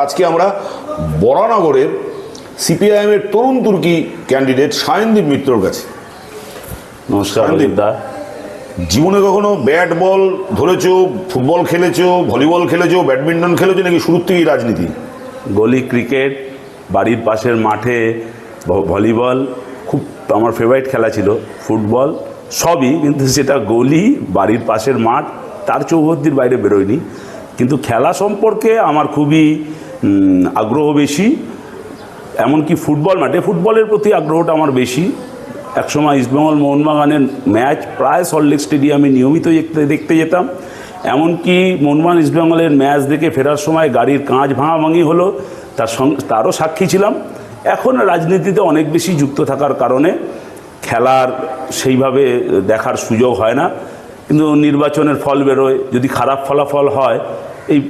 আজকে আমরা বরানগরের সিপিআইএমের তরুণ তুর্কি ক্যান্ডিডেট সায়নদীপ মিত্রর কাছে। নমস্কার দা। জীবনে কখনো ব্যাট বল ধরেছো, ফুটবল খেলেছো, ভলিবল খেলেছো, ব্যাডমিন্টন খেলেছো, নাকি শুরুর থেকেই রাজনীতি? গলি ক্রিকেট, বাড়ির পাশের মাঠে ভলিবল খুব আমার ফেভারিট খেলা ছিল, ফুটবল সবই, কিন্তু সেটা গলি, বাড়ির পাশের মাঠ, তার চৌহদ্দির বাইরে বেরোয়নি। কিন্তু খেলা সম্পর্কে আমার খুবই আগ্রহ বেশি, এমনকি ফুটবল মাঠে ফুটবলের প্রতি আগ্রহটা আমার বেশি। একসময় ইস্টবেঙ্গল মোহনবাগানের ম্যাচ প্রায় সল্টলেক স্টেডিয়ামে নিয়মিত দেখতে যেতাম, এমনকি মোহনবাগান ইস্টবেঙ্গলের ম্যাচ দেখে ফেরার সময় গাড়ির কাঁচ ভাঙাভাঙি হলো, তারও সাক্ষী ছিলাম। এখন রাজনীতিতে অনেক বেশি যুক্ত থাকার কারণে খেলার সেইভাবে দেখার সুযোগ হয় না, কিন্তু নির্বাচনের ফল বেরোয়, যদি খারাপ ফলাফল হয়,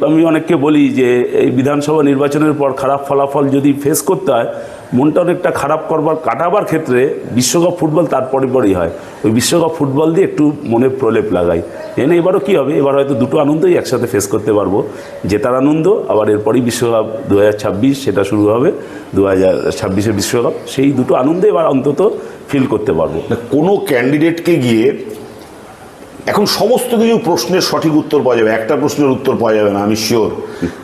আমি অনেককে বলি যে এই বিধানসভা নির্বাচনের পর খারাপ ফলাফল যদি ফেস করতে হয়, মনটা অনেকটা খারাপ কাটাবার ক্ষেত্রে বিশ্বকাপ ফুটবল তারপরে পরেই হয়, ওই বিশ্বকাপ ফুটবল দিয়ে একটু মনে প্রলেপ লাগাই। এনে এবারও কী হবে, এবার হয়তো দুটো আনন্দই একসাথে ফেস করতে পারবো, জেতার আনন্দ, আবার এরপরই বিশ্বকাপ 2026 সেটা শুরু হবে, 2026-এর বিশ্বকাপ, সেই দুটো আনন্দে এবার অন্তত ফিল করতে পারবো। কোনো ক্যান্ডিডেটকে গিয়ে এখন সমস্ত কিছু প্রশ্নের সঠিক উত্তর পাওয়া যাবে, একটা প্রশ্নের উত্তর পাওয়া যাবে না। আমি শিওর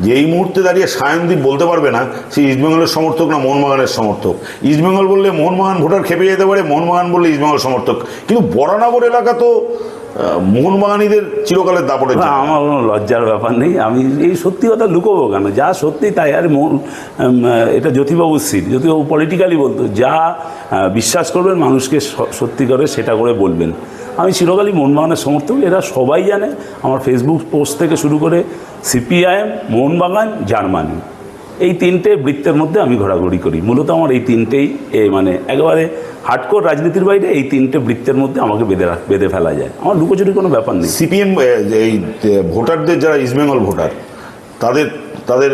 যে এই মুহূর্তে দাঁড়িয়ে সায়নদীপ বলতে পারবে না সে ইস্টবেঙ্গলের সমর্থক না মোহনবাগানের সমর্থক। ইস্টবেঙ্গল বললে মোহনবাগান ভোটার খেপে যেতে পারে, মোহনবাগান বললে ইস্টবেঙ্গল সমর্থক, কিন্তু বরানগর এলাকা তো মোহনবাগানীদের চিরকালের দাপটে। আমার কোনো লজ্জার ব্যাপার নেই, আমি এই সত্যি কথা লুকোবো কেন, যা সত্যি তাই। আর এটা জ্যোতিবাবুর সিট, জ্যোতিবাবু পলিটিক্যালি বলতো, যা বিশ্বাস করবেন মানুষকে সত্যি করে সেটা করে বলবেন। আমি চিরকালই মোহনবাগানের সমর্থক, এরা সবাই জানে। আমার ফেসবুক পোস্ট থেকে শুরু করে সিপিআইএম, মোহনবাগান, জার্মানি, এই তিনটে বৃত্তের মধ্যে আমি ঘোরাঘুরি করি। মূলত আমার এই তিনটেই মানে একেবারে হার্ডকোর রাজনীতির বাইরে এই তিনটে বৃত্তের মধ্যে আমাকে বেঁধে ফেলা যায়, আমার লুকোচুরি কোনো ব্যাপার নেই। সিপিএম এই ভোটারদের যারা ইস্টবেঙ্গল ভোটার, তাদের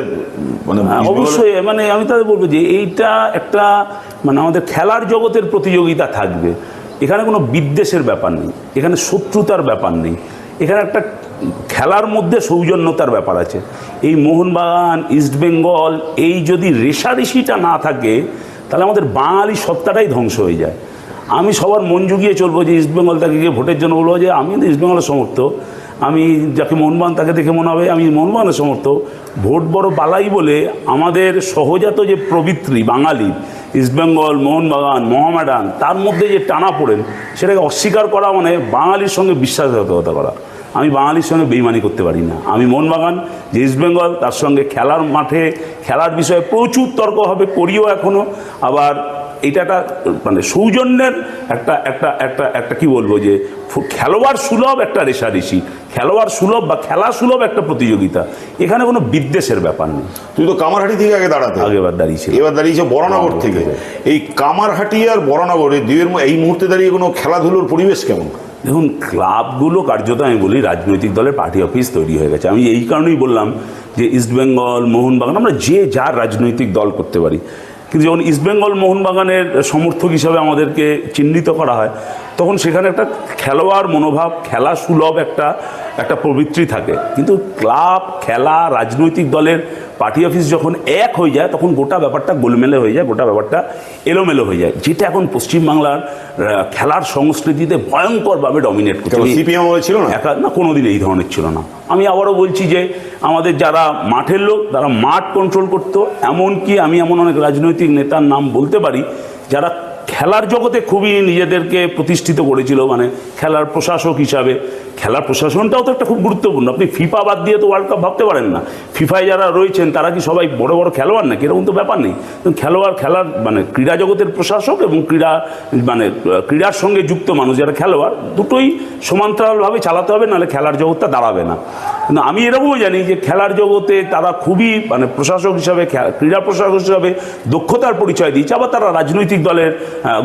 মানে অবশ্যই মানে আমি তাদের বলবো যে এইটা একটা মানে আমাদের খেলার জগতের প্রতিযোগিতা থাকবে, এখানে কোনো বিদ্বেষের ব্যাপার নেই, এখানে শত্রুতার ব্যাপার নেই, এখানে একটা খেলার মধ্যে সৌজন্যতার ব্যাপার আছে। এই মোহনবাগান, ইস্টবেঙ্গল, এই যদি রেষারেষিটা না থাকে তাহলে আমাদের বাঙালি সত্তাটাই ধ্বংস হয়ে যায়। আমি সবার মন জুগিয়ে চলবো যে ইস্টবেঙ্গল তাকে গিয়ে ভোটের জন্য বলবো যে আমি ইস্টবেঙ্গলের সমর্থক, আমি যাকে মোহনবাগান তাকে দেখে মনে হবে আমি মোহনবাগানের সমর্থক। ভোট বড় বালাই বলে আমাদের সহজাত যে প্রবৃত্তি বাঙালি, ইস্টবেঙ্গল, মোহনবাগান, মোহামেডান, তার মধ্যে যে টানা পড়েন, সেটাকে অস্বীকার করা মানে বাঙালির সঙ্গে বিশ্বাসঘাতকতা করা। আমি বাঙালির সঙ্গে বেইমানি করতে পারি না। আমি মোহনবাগান যে ইস্টবেঙ্গল, তার সঙ্গে খেলার মাঠে খেলার বিষয়ে প্রচুর তর্ক হবে, করিও এখনও। আবার এটা মানে সৌজন্যের একটা কি বলবো যে খেলোয়াড় সুলভ একটা রেষারেষি, খেলোয়াড় সুলভ বা খেলা সুলভ একটা প্রতিযোগিতা, এখানে কোনো বিদ্বেষের ব্যাপার নেই। তুই তো কামারহাটি থেকে আগেবার দাঁড়িয়েছে, এবার দাঁড়িয়েছে বরানগর থেকে। এই কামারহাটি আর বরানগরে এই মুহূর্তে দাঁড়িয়ে কোনো খেলাধুলোর পরিবেশ কেমন? দেখুন, ক্লাবগুলো কার্যত আমি বলি রাজনৈতিক দলের পার্টি অফিস তৈরি হয়ে গেছে। আমি এই কারণেই বললাম যে ইস্টবেঙ্গল, মোহনবাগান আমরা যে যার রাজনৈতিক দল করতে পারি, কিন্তু যখন ইস্টবেঙ্গল মোহনবাগানের সমর্থক হিসাবে আমাদেরকে চিহ্নিত করা হয়, তখন সেখানে একটা খেলোয়াড় মনোভাব, খেলা সুলভ একটা প্রবৃত্তি থাকে। কিন্তু ক্লাব, খেলা, রাজনৈতিক দলের পার্টি অফিস যখন এক হয়ে যায়, তখন গোটা ব্যাপারটা গোলমেলে হয়ে যায়, গোটা ব্যাপারটা এলোমেলো হয়ে যায়, যেটা এখন পশ্চিমবাংলার খেলার সংস্কৃতিতে ভয়ঙ্করভাবে ডমিনেট করছে। সিপিএম ছিল না, না, কোনোদিন এই ধরনের ছিল না। আমি আবারও বলছি যে আমাদের যারা মাঠের লোক, তারা মাঠ কন্ট্রোল করতো। এমনকি আমি এমন অনেক রাজনৈতিক নেতার নাম বলতে পারি যারা খেলার জগতে খুবই নিজেদেরকে প্রতিষ্ঠিত করেছিল, মানে খেলার প্রশাসক হিসাবে। খেলার প্রশাসনটাও তো একটা খুব গুরুত্বপূর্ণ। আপনি ফিফা বাদ দিয়ে তো ওয়ার্ল্ড কাপ ভাবতে পারেন না। ফিফায় যারা রয়েছেন তারা কি সবাই বড় বড় খেলোয়াড় নাকি? এরকম তো ব্যাপার নেই। খেলার মানে ক্রীড়া জগতের প্রশাসক এবং ক্রীড়ার সঙ্গে যুক্ত মানুষ যারা খেলোয়াড়, দুটোই সমান্তরালভাবে চালাতে হবে, নাহলে খেলার জগৎটা দাঁড়াবে না। কিন্তু আমি এরকমও জানি যে খেলার জগতে তারা খুবই মানে প্রশাসক হিসাবে, ক্রীড়া প্রশাসক হিসাবে দক্ষতার পরিচয় দিয়েছে। আবার তারা রাজনৈতিক দলের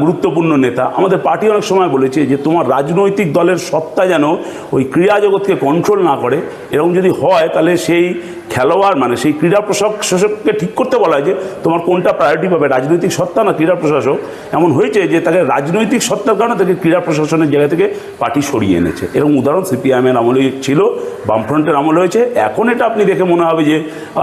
গুরুত্বপূর্ণ নেতা। আমাদের পার্টি অনেক সময় বলেছে যে তোমার রাজনৈতিক দলের সত্তা যেন ওই ক্রীড়া জগৎকে কন্ট্রোল না করে। এরকম যদি হয় তাহলে সেই খেলোয়াড় মানে সেই ক্রীড়া প্রশাসককে ঠিক করতে বলা হয় যে তোমার কোনটা প্রায়োরিটি পাবে, রাজনৈতিক সত্তা না ক্রীড়া প্রশাসক। এমন হয়েছে যে তাকে রাজনৈতিক সত্তার কারণে তাকে ক্রীড়া প্রশাসনের জায়গা থেকে পার্টি সরিয়ে এনেছে। এরকম উদাহরণ সিপিআইএমের আমলে ছিল, বামফ্রন্টের আমলে হয়েছে। এখন এটা আপনি দেখে মনে হবে যে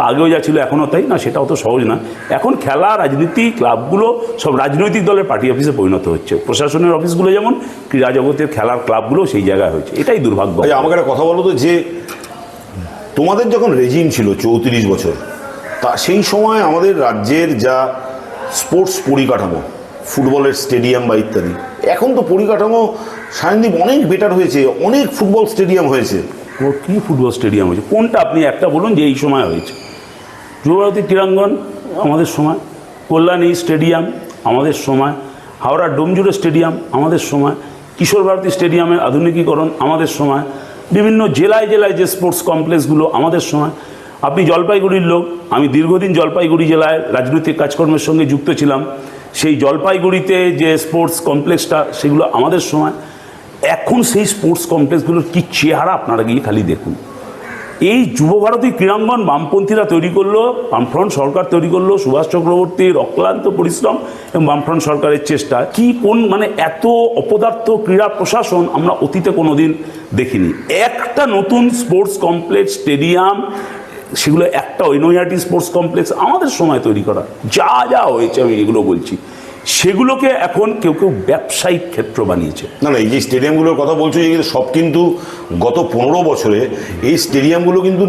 আগেও যা ছিল এখনও তাই না, সেটা অত সহজ না। এখন খেলা, রাজনীতি, ক্লাবগুলো সব রাজনৈতিক দলের পার্টি অফিসে পরিণত হচ্ছে। প্রশাসনের অফিসগুলো যেমন, ক্রীড়া জগতের খেলার ক্লাবগুলো সেই জায়গায় হয়েছে। এটাই দুর্ভাগ্য। আমাকে একটা কথা বলো তো, যে তোমাদের যখন রেজিম ছিল 34 বছর, তা সেই সময় আমাদের রাজ্যের যা স্পোর্টস পরিকাঠামো, ফুটবলের স্টেডিয়াম বা ইত্যাদি, এখন তো পরিকাঠামো সায়নদীপ অনেক বেটার হয়েছে, অনেক ফুটবল স্টেডিয়াম হয়েছে। কী ফুটবল স্টেডিয়াম হয়েছে? কোনটা আপনি একটা বলুন যে এই সময় হয়েছে। যুবভারতী ক্রীড়াঙ্গন আমাদের সময়, কল্যাণী স্টেডিয়াম আমাদের সময়, হাওড়ার ডোমজুড়ে স্টেডিয়াম আমাদের সময়, কিশোর ভারতী স্টেডিয়ামের আধুনিকীকরণ আমাদের সময়, বিভিন্ন জেলায় জেলায় যে স্পোর্টস কমপ্লেক্সগুলো আমাদের সময়। আপনি জলপাইগুড়ির লোক, আমি দীর্ঘদিন জলপাইগুড়ি জেলায় রাজনৈতিক কাজকর্মের সঙ্গে যুক্ত ছিলাম। সেই জলপাইগুড়িতে যে স্পোর্টস কমপ্লেক্সটা, সেগুলো আমাদের সময়। এখন সেই স্পোর্টস কমপ্লেক্সগুলোর কী চেহারা আপনারা গিয়ে খালি দেখুন। এই যুবভারতী ক্রীড়াঙ্গন বামপন্থীরা তৈরি করলো, বামফ্রন্ট সরকার তৈরি করলো, সুভাষ চক্রবর্তীর অক্লান্ত পরিশ্রম এবং বামফ্রন্ট সরকারের চেষ্টা। কি কোন মানে এত অপদার্থ ক্রীড়া প্রশাসন আমরা অতীতে কোনো দিন দেখিনি। একটা নতুন স্পোর্টস কমপ্লেক্স, স্টেডিয়াম, সেগুলো একটা নৈহাটি স্পোর্টস কমপ্লেক্স আমাদের সময় তৈরি করা। যা যা হয়েছে আমি এগুলো বলছি, সেগুলোকে এখন কেউ কেউ ব্যবসায়িক ক্ষেত্র বানিয়েছে। না না, এই যে স্টেডিয়ামগুলোর কথা বলছো, যে সব কিন্তু গত 15 বছরে এই স্টেডিয়ামগুলো কিন্তু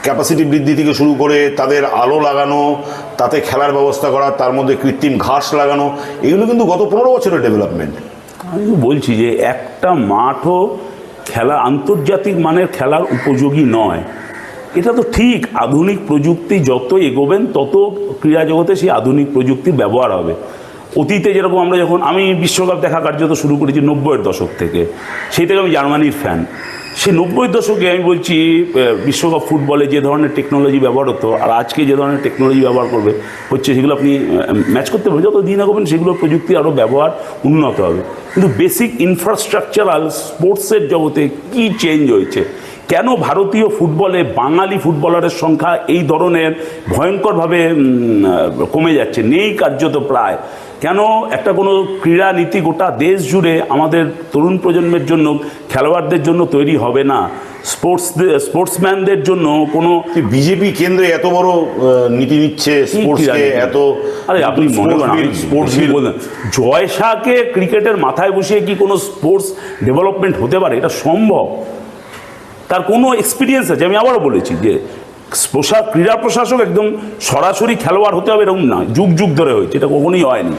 ক্যাপাসিটি বৃদ্ধি থেকে শুরু করে তাদের আলো লাগানো, তাতে খেলার ব্যবস্থা করা, তার মধ্যে কৃত্রিম ঘাস লাগানো, এগুলো কিন্তু গত 15 বছরের ডেভেলপমেন্ট। আমি বলছি যে একটা মাঠও খেলা আন্তর্জাতিক মানের খেলার উপযোগী নয়। এটা তো ঠিক, আধুনিক প্রযুক্তি যত এগোবেন তত ক্রীড়া জগতে সেই আধুনিক প্রযুক্তির ব্যবহার হবে। অতীতে যেরকম আমরা যখন আমি বিশ্বকাপ দেখা কার্যত শুরু করেছি 90-এর দশক থেকে, সেই থেকে আমি জার্মানির ফ্যান। সেই 90-এর দশকে আমি বলছি বিশ্বকাপ ফুটবলে যে ধরনের টেকনোলজি ব্যবহার হতো আর আজকে যে ধরনের টেকনোলজি ব্যবহার হচ্ছে, সেগুলো আপনি ম্যাচ করতে পারবেন। যত দিন এগোবেন সেগুলো প্রযুক্তি আরও ব্যবহার উন্নত হবে। কিন্তু বেসিক ইনফ্রাস্ট্রাকচারাল স্পোর্টসের জগতে কি চেঞ্জ হয়েছে? কেন ভারতীয় ফুটবলে বাঙালি ফুটবলারের সংখ্যা এই ধরনের ভয়ঙ্করভাবে কমে যাচ্ছে, নেই কার্যত প্রায়? কেন একটা কোনো ক্রীড়া নীতি গোটা দেশ জুড়ে আমাদের তরুণ প্রজন্মের জন্য, খেলোয়াড়দের জন্য তৈরি হবে না? স্পোর্টসম্যানদের জন্য কোনো বিজেপি কেন্দ্রে এত বড় নীতি নিচ্ছে স্পোর্টসকে, এত আরে আপনি মনে করেন স্পোর্টস বললেন, জয় শাহকে ক্রিকেটের মাথায় বসিয়ে কি কোনো স্পোর্টস ডেভেলপমেন্ট হতে পারে? এটা সম্ভব? তার কোনো এক্সপিরিয়েন্স আছে? আমি আবারও বলেছি যে ক্রীড়া প্রশাসক একদম সরাসরি খেলোয়াড় হতে হবে এরকম না, যুগ যুগ ধরে হয়েছে, এটা কখনোই হয়নি।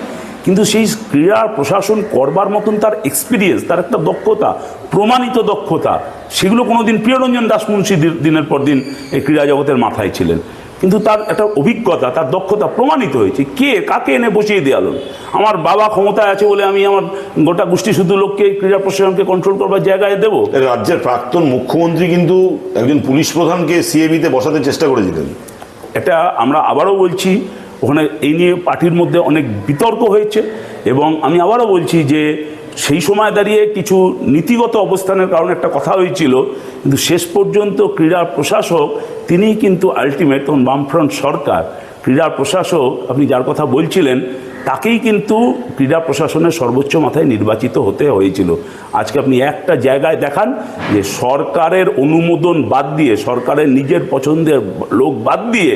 কিন্তু সেই ক্রীড়া প্রশাসন করবার মতন তার এক্সপিরিয়েন্স, তার একটা দক্ষতা, প্রমাণিত দক্ষতা, সেগুলো কোনো দিন প্রিয়রঞ্জন দাসমুন্সী দিনের পর দিন এই ক্রীড়া জগতের মাথায় ছিলেন, কিন্তু তার একটা অভিজ্ঞতা, তার দক্ষতা প্রমাণিত হয়েছে। কাকে এনে বসিয়ে দেওয়ালো? আমার বাবা ক্ষমতায় আছে বলে আমি আমার গোটা গোষ্ঠী শুধু লোককে ক্রীড়া প্রশাসনকে কন্ট্রোল করবার জায়গায় দেবো? রাজ্যের প্রাক্তন মুখ্যমন্ত্রী কিন্তু একজন পুলিশ প্রধানকে সিএবিতে বসাতে চেষ্টা করেছিলেন। এটা আমরা আবারও বলছি, ওখানে এই নিয়ে পার্টির মধ্যে অনেক বিতর্ক হয়েছে। এবং আমি আবারও বলছি যে সেই সময় দাঁড়িয়ে কিছু নীতিগত অবস্থানের কারণে একটা কথা হয়েছিল, কিন্তু শেষ পর্যন্ত ক্রীড়া প্রশাসক তিনিই কিন্তু আলটিমেট, তখন বামফ্রন্ট সরকার, ক্রীড়া প্রশাসক আপনি যার কথা বলছিলেন তাকেই কিন্তু ক্রীড়া প্রশাসনের সর্বোচ্চ মাথায় নির্বাচিত হতে হয়েছিল। আজকে আপনি একটা জায়গায় দেখান যে সরকারের অনুমোদন বাদ দিয়ে, সরকারের নিজের পছন্দের লোক বাদ দিয়ে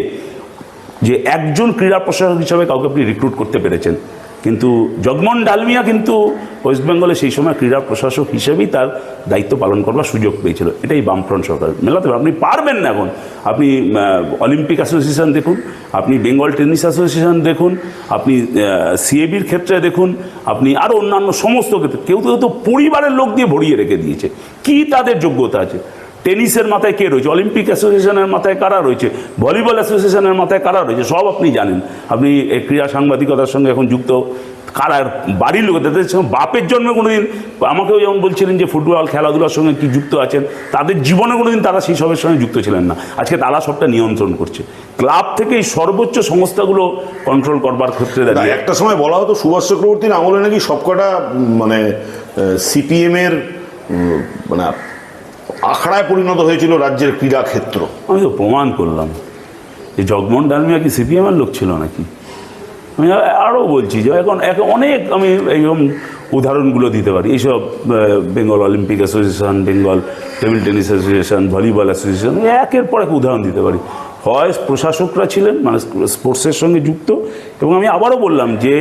যে একজন ক্রীড়া প্রশাসক হিসাবে কাউকে আপনি রিক্রুট করতে পেরেছেন। কিন্তু জগমোহন ডালমিয়া কিন্তু ওয়েস্ট বেঙ্গলে সেই সময় ক্রীড়া প্রশাসক হিসেবেই তার দায়িত্ব পালন করবার সুযোগ পেয়েছিল। এটাই বামফ্রন্ট সরকার মেলাতে পারে। আপনি পারবেন না এখন, আপনি অলিম্পিক অ্যাসোসিয়েশন দেখুন, আপনি বেঙ্গল টেনিস অ্যাসোসিয়েশন দেখুন, আপনি সিএবির ক্ষেত্রে দেখুন, আপনি আরও অন্যান্য সমস্ত ক্ষেত্রে কেউ তো পরিবারের লোক দিয়ে ভরিয়ে রেখে দিয়েছে। কি তাদের যোগ্যতা আছে? টেনিসের মাথায় কে রয়েছে? অলিম্পিক অ্যাসোসিয়েশনের মাথায় কারা রয়েছে? ভলিবল অ্যাসোসিয়েশনের মাথায় কারা রয়েছে? সব আপনি জানেন। আপনি এই ক্রীড়া সাংবাদিকতার সঙ্গে এখন যুক্ত কারা, বাড়ির লোক, তাদের সঙ্গে বাপের জন্মে কোনো দিন, আমাকেও যেমন বলছিলেন যে ফুটবল খেলাধুলার সঙ্গে কি যুক্ত আছেন, তাদের জীবনে কোনো দিন তারা সেই সবের সঙ্গে যুক্ত ছিলেন না। আজকে তারা সবটা নিয়ন্ত্রণ করছে। ক্লাব থেকে এই সর্বোচ্চ সংস্থাগুলো কন্ট্রোল করবার ক্ষেত্রে দাঁড়িয়ে একটা সময় বলা হতো সুভাষ চক্রবর্তীর আমলে নাকি সবকটা মানে সিপিএমের মানে আখড়ায় পরিণত হয়েছিল রাজ্যের ক্রীড়া ক্ষেত্র। আমি তো প্রমাণ করলাম যে জগমোহন ডালমিয়া কি সিপিএমের লোক ছিল নাকি। আমি আরও বলছি যে এখন অনেক আমি এইরকম উদাহরণগুলো দিতে পারি। এইসব Bengal Olympic association, Bengal table tennis association, volleyball association, একের পর এক উদাহরণ দিতে পারি। হয় প্রশাসকরা ছিলেন মানে স্পোর্টসের সঙ্গে যুক্ত, এবং আমি আবারও বললাম যে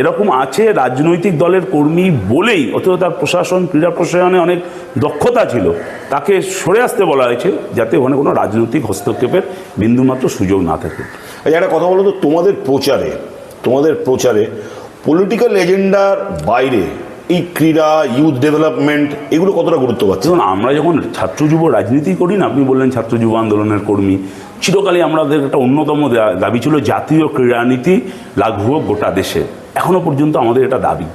এরকম আছে রাজনৈতিক দলের কর্মী বলেই, অথবা তার প্রশাসন ক্রীড়া প্রশাসনে অনেক দক্ষতা ছিল, তাকে সরে আসতে বলা হয়েছে যাতে ওখানে কোনো রাজনৈতিক হস্তক্ষেপের বিন্দুমাত্র সুযোগ না থাকে। একটা কথা বলো তো, তোমাদের প্রচারে পলিটিক্যাল এজেন্ডার বাইরে এই ক্রীড়া, ইউথ ডেভেলপমেন্ট এগুলো কতটা গুরুত্ব পাচ্ছে? দেখুন, আমরা যখন ছাত্র যুব রাজনীতি করি না, আপনি বললেন ছাত্র যুব আন্দোলনের কর্মী, চিরকালই আমাদের একটা অন্যতম দাবি ছিল জাতীয় ক্রীড়ানীতি লাগু হোক গোটা দেশে। এখনও পর্যন্ত আমাদের এটা দাবি।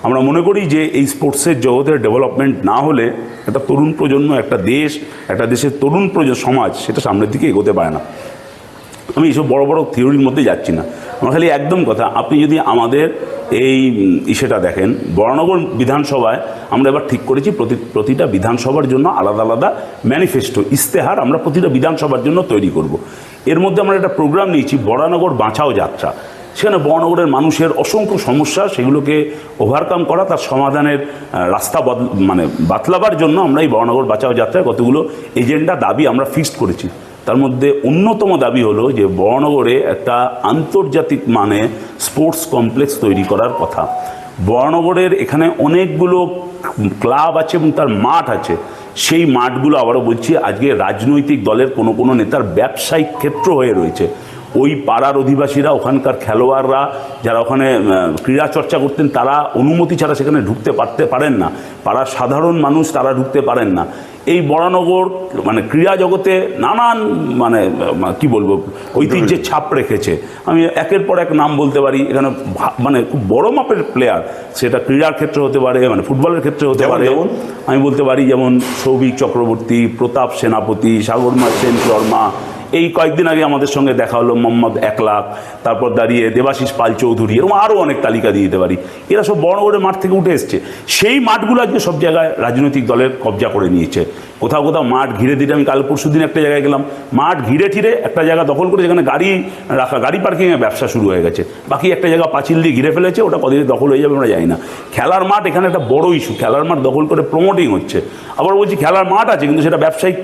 আমরা মনে করি যে এই স্পোর্টসের জগতের ডেভেলপমেন্ট না হলে একটা তরুণ প্রজন্ম, একটা দেশের তরুণ সমাজ সেটা সামনের দিকে এগোতে পারে না। আমি এইসব বড় বড় থিওরির মধ্যে যাচ্ছি না, আমার খালি একদম কথা, আপনি যদি আমাদের এই ইসেটা দেখেন, বরানগর বিধানসভায় আমরা এবার ঠিক করেছি প্রতিটা বিধানসভার জন্য আলাদা আলাদা ম্যানিফেস্টো, ইস্তেহার আমরা প্রতিটা বিধানসভার জন্য তৈরি করব। এর মধ্যে আমরা একটা প্রোগ্রাম নিয়েছি বরানগর বাঁচাও যাত্রা। সেখানে বরানগরের মানুষের অসংখ্য সমস্যা, সেগুলোকে ওভারকাম করা, তার সমাধানের রাস্তা বাতলাবার জন্য আমরা এই বরানগর বাঁচাও যাত্রায় কতগুলো এজেন্ডা দাবি আমরা ফিক্সড করেছি। তার মধ্যে অন্যতম দাবি হলো যে বরানগরে একটা আন্তর্জাতিক মানে স্পোর্টস কমপ্লেক্স তৈরি করার কথা। বরানগরের এখানে অনেকগুলো ক্লাব আছে এবং তার মাঠ আছে, সেই মাঠগুলো আবারও বলছি আজকে রাজনৈতিক দলের কোনো নেতার ব্যবসায়িক ক্ষেত্র হয়ে রয়েছে। ওই পাড়ার অধিবাসীরা, ওখানকার খেলোয়াড়রা যারা ওখানে ক্রীড়া চর্চা করতেন, তারা অনুমতি ছাড়া সেখানে ঢুকতে পারেন না। পাড়ার সাধারণ মানুষ তারা ঢুকতে পারেন না। এই বরানগর মানে ক্রীড়া জগতে নানান কি বলবো ঐতিহ্যের ছাপ রেখেছে। আমি একের পর এক নাম বলতে পারি, এখানে খুব বড় মাপের প্লেয়ার, সেটা ক্রীড়ার ক্ষেত্রে হতে পারে, ফুটবলের ক্ষেত্রে হতে পারে। আমি বলতে পারি যেমন সৌভিক চক্রবর্তী, প্রতাপ সেনাপতি, সাগরমা সেন শর্মা। এই কয়েকদিন আগে আমাদের সঙ্গে দেখা হলো মোহাম্মদ একলাখ, তারপর দাঁড়িয়ে দেবাশিস পাল চৌধুরী, এরকম আরও অনেক তালিকা দিয়ে দিতে পারি। এরা সব বরানগরের মাঠ থেকে উঠে এসছে। সেই মাঠগুলো আজকে সব জায়গায় রাজনৈতিক দলের কবজা করে নিয়েছে। কোথাও কোথাও মাঠ ঘিরে দিতে, আমি কাল পরশু দিন একটা জায়গায় গেলাম, মাঠ ঘিরে ঠিরে একটা জায়গা দখল করে যেখানে গাড়ি পার্কিংয়ের ব্যবসা শুরু হয়ে গেছে। বাকি একটা জায়গা পাঁচিল দিয়ে ঘিরে ফেলেছে, ওটা কদিনে দখল হয়ে যাবে আমরা জানি না। খেলার মাঠ এখানে একটা বড় ইস্যু, খেলার মাঠ দখল করে প্রমোটিং হচ্ছে। আবার বলছি খেলার মাঠ আছে কিন্তু সেটা ব্যবসায়িক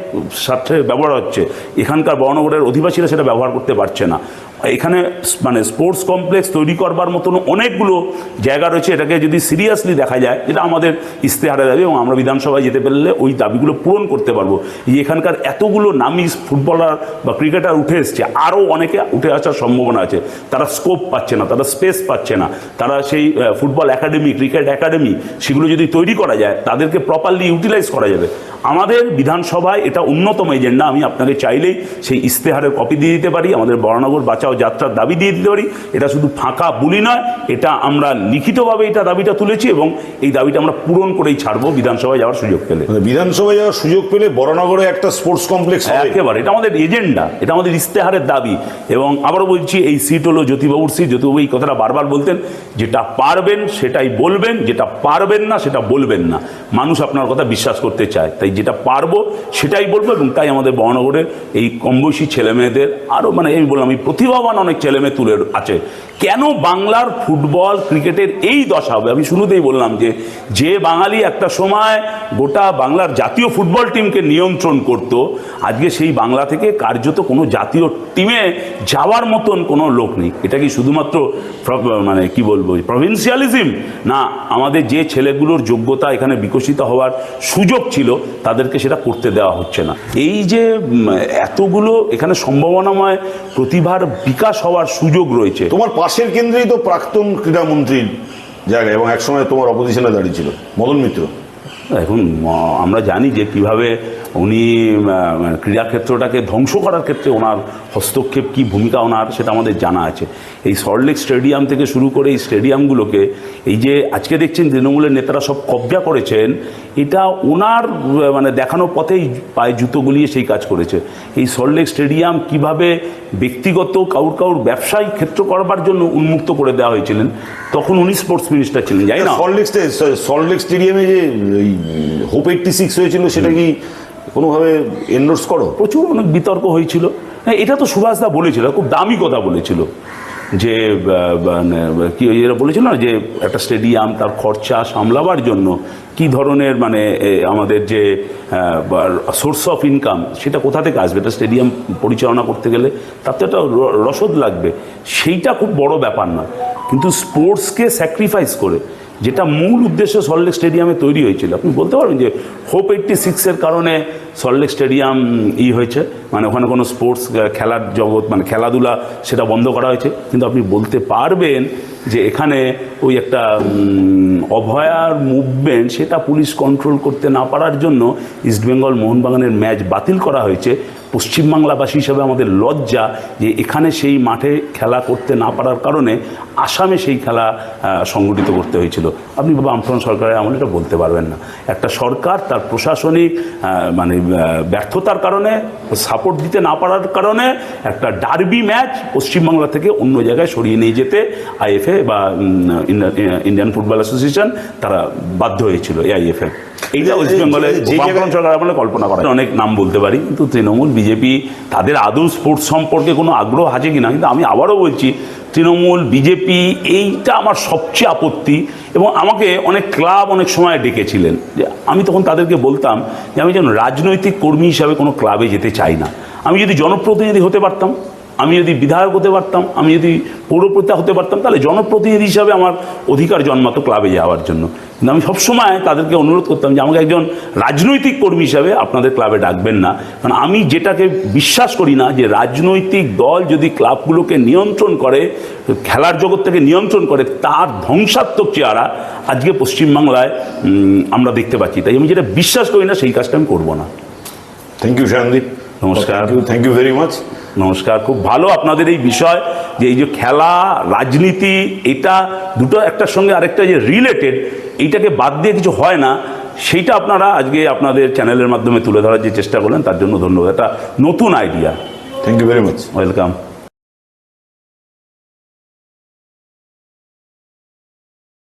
স্বার্থে ব্যবহার হচ্ছে, এখানকার বরানগরের অধিবাসীরা সেটা ব্যবহার করতে পারছে না। এখানে স্পোর্টস কমপ্লেক্স তৈরি করবার মতন অনেকগুলো জায়গা রয়েছে। এটাকে যদি সিরিয়াসলি দেখা যায়, এটা আমাদের ইস্তেহারে দাবি, এবং আমরা বিধানসভায় যেতে পারলে ওই দাবিগুলো পূরণ করতে পারবো। যে এখানকার এতগুলো নামি ফুটবলার বা ক্রিকেটার উঠে এসছে, আরও অনেকে উঠে আসার সম্ভাবনা আছে। তারা স্কোপ পাচ্ছে না, তারা স্পেস পাচ্ছে না, তারা সেই ফুটবল একাডেমি, ক্রিকেট একাডেমি, সেগুলো যদি তৈরি করা যায়, তাদেরকে প্রপারলি ইউটিলাইজ করা যাবে। আমাদের বিধানসভায় এটা অন্যতম এজেন্ডা। আমি আপনাকে চাইলেই সেই ইস্তেহারের কপি দিয়ে দিতে পারি, আমাদের বরানগর বাঁচাও যাত্রার দাবি দিয়ে দিতে পারি। এটা শুধু ফাঁকা বুলি নয়, এটা আমরা লিখিতভাবে এটা দাবিটা তুলেছি, এবং এই দাবিটা আমরা পূরণ করেই ছাড়বো বিধানসভায় যাওয়ার সুযোগ পেলে। বিধানসভায় যাওয়ার সুযোগ পেলে বরানগরে একটা স্পোর্টস কমপ্লেক্স একেবারে, এটা আমাদের এজেন্ডা, এটা আমাদের ইস্তেহারের দাবি। এবং আবারও বলছি, এই সিট হলো জ্যোতিবাবুর সিট। জ্যোতিবাবু এই কথাটা বারবার বলতেন, যেটা পারবেন সেটাই বলবেন, যেটা পারবেন না সেটা বলবেন না। মানুষ আপনার কথা বিশ্বাস করতে চায়, তাই যেটা পারবো সেটাই বলবো। এবং তাই আমাদের বরানগরের এই কম বয়সী ছেলেমেয়েদের আরও আমি বললাম, এই প্রতিভাবান অনেক ছেলেমেয়ে তুলে আছে। কেন বাংলার ফুটবল ক্রিকেটের এই দশা হবে? আমি শুরুতেই বললাম যে বাঙালি একটা সময় গোটা বাংলার জাতীয় ফুটবল টিমকে নিয়ন্ত্রণ করত, আজকে সেই বাংলা থেকে কার্যত কোনো জাতীয় টিমে যাওয়ার মতন কোনো লোক নেই। এটা কি শুধুমাত্র কি বলবো প্রভিন্সিয়ালিজম না? আমাদের যে ছেলেগুলোর যোগ্যতা এখানে বিকশিত হওয়ার সুযোগ ছিল, তাদেরকে সেটা করতে দেওয়া হচ্ছে না। এই যে এতগুলো এখানে সম্ভাবনাময় প্রতিভার বিকাশ হওয়ার সুযোগ রয়েছে। তোমার পাশের কেন্দ্রেই তো প্রাক্তন ক্রীড়ামন্ত্রীর জায়গা, এবং একসময় তোমার অপোজিশনে দাঁড়িয়েছিল মদন মিত্র। এখন আমরা জানি যে কিভাবে উনি ক্রীড়াক্ষেত্রটাকে ধ্বংস করার ক্ষেত্রে ওনার হস্তক্ষেপ, কী ভূমিকা ওনার, সেটা আমাদের জানা আছে। এই সল্টলেক স্টেডিয়াম থেকে শুরু করে এই স্টেডিয়ামগুলোকে এই যে আজকে দেখছেন তৃণমূলের নেতারা সব কবজা করেছেন, এটা ওনার দেখানো পথেই পায়ে জুতো গুলিয়ে সেই কাজ করেছে। এই সল্টলেক স্টেডিয়াম কিভাবে ব্যক্তিগত কাউর ব্যবসায়িক ক্ষেত্র করবার জন্য উন্মুক্ত করে দেওয়া হয়েছিলেন, তখন উনি স্পোর্টস মিনিস্টার ছিলেন, যাই না? সল্টলেক স্টেডিয়ামে যে হোপ 86 হয়েছিল, সেটা কি কোনোভাবে এন্ডোর্স করো? প্রচুর অনেক বিতর্ক হয়েছিল। হ্যাঁ, এটা তো সুভাষদা বলেছিল, খুব দামি কথা বলেছিল, যে মানে কি এরা বলেছিল না, যে একটা স্টেডিয়াম তার খরচা সামলাবার জন্য কি ধরনের মানে আমাদের যে সোর্স অফ ইনকাম সেটা কোথা থেকে আসবে, একটা স্টেডিয়াম পরিচালনা করতে গেলে তার তো একটা রসদ লাগবে, সেইটা খুব বড় ব্যাপার না। কিন্তু স্পোর্টসকে স্যাক্রিফাইস করে যেটা মূল উদ্দেশ্য সল্টলেক স্টেডিয়ামে তৈরি হয়েছিল, আপনি বলতে পারবেন যে হোপ 86-এর কারণে সল্টলেক স্টেডিয়াম হয়েছে, মানে ওখানে কোনো স্পোর্টস খেলার জগৎ মানে খেলাধুলা সেটা বন্ধ করা হয়েছে, কিন্তু আপনি বলতে পারবেন যে এখানে ওই একটা অভয়ার মুভমেন্ট সেটা পুলিশ কন্ট্রোল করতে না পারার জন্য ইস্টবেঙ্গল মোহনবাগানের ম্যাচ বাতিল করা হয়েছে। পশ্চিমবাংলাবাসী হিসাবে আমাদের লজ্জা যে এখানে সেই মাঠে খেলা করতে না পারার কারণে আসামে সেই খেলা সংগঠিত করতে হয়েছিল। আপনি বামফ্রন্ট সরকারের আমলে এটা বলতে পারবেন না। একটা সরকার তার প্রশাসনিক মানে ব্যর্থতার কারণে, সাপোর্ট দিতে না পারার কারণে একটা ডার্বি ম্যাচ পশ্চিমবাংলা থেকে অন্য জায়গায় সরিয়ে নিয়ে যেতে আইএফএ বা ইন্ডিয়ান ফুটবল অ্যাসোসিয়েশন তারা বাধ্য হয়েছিল, এআইএফএ। এইটা ওয়েস্ট বেঙ্গলে বামফ্রন্ট সরকার আমলে কল্পনা করা। অনেক নাম বলতে পারি, কিন্তু তৃণমূল বিজেপি তাদের আদৌ স্পোর্টস সম্পর্কে কোনো আগ্রহ আছে কি না, কিন্তু আমি আবারও বলছি তৃণমূল বিজেপি এইটা আমার সবচেয়ে আপত্তি। এবং আমাকে অনেক ক্লাব অনেক সময় ডেকেছিলেন, যে আমি তখন তাদেরকে বলতাম যে আমি যেন রাজনৈতিক কর্মী হিসাবে কোনো ক্লাবে যেতে চাই না। আমি যদি জনপ্রতিনিধি হতে পারতাম, আমি যদি বিধায়ক হতে পারতাম, আমি যদি পৌরপ্রতিনিধি হতে পারতাম, তাহলে জনপ্রতিনিধি হিসাবে আমার অধিকার জন্মাতো ক্লাবে যাওয়ার জন্য। কিন্তু আমি সবসময় তাদেরকে অনুরোধ করতাম যে আমাকে একজন রাজনৈতিক কর্মী হিসাবে আপনাদের ক্লাবে ডাকবেন না, কারণ আমি যেটাকে বিশ্বাস করি না যে রাজনৈতিক দল যদি ক্লাবগুলোকে নিয়ন্ত্রণ করে, খেলার জগৎ থেকে নিয়ন্ত্রণ করে, তার ধ্বংসাত্মক চেহারা আজকে পশ্চিমবাংলায় আমরা দেখতে পাচ্ছি। তাই আমি যেটা বিশ্বাস করি না সেই কাজটা আমি করবো না। থ্যাংক ইউ সায়নদীপ, নমস্কার। Thank you very much. নমস্কার। খুব ভালো আপনাদের এই বিষয়, যে এই যে খেলা রাজনীতি এটা দুটো একটার সঙ্গে আরেকটা যে রিলেটেড, এইটাকে বাদ দিয়ে কিছু হয় না, সেইটা আপনারা আজকে আপনাদের চ্যানেলের মাধ্যমে তুলে ধরার যে চেষ্টা করলেন তার জন্য ধন্যবাদ। একটা নতুন idea. Thank you very much. Welcome.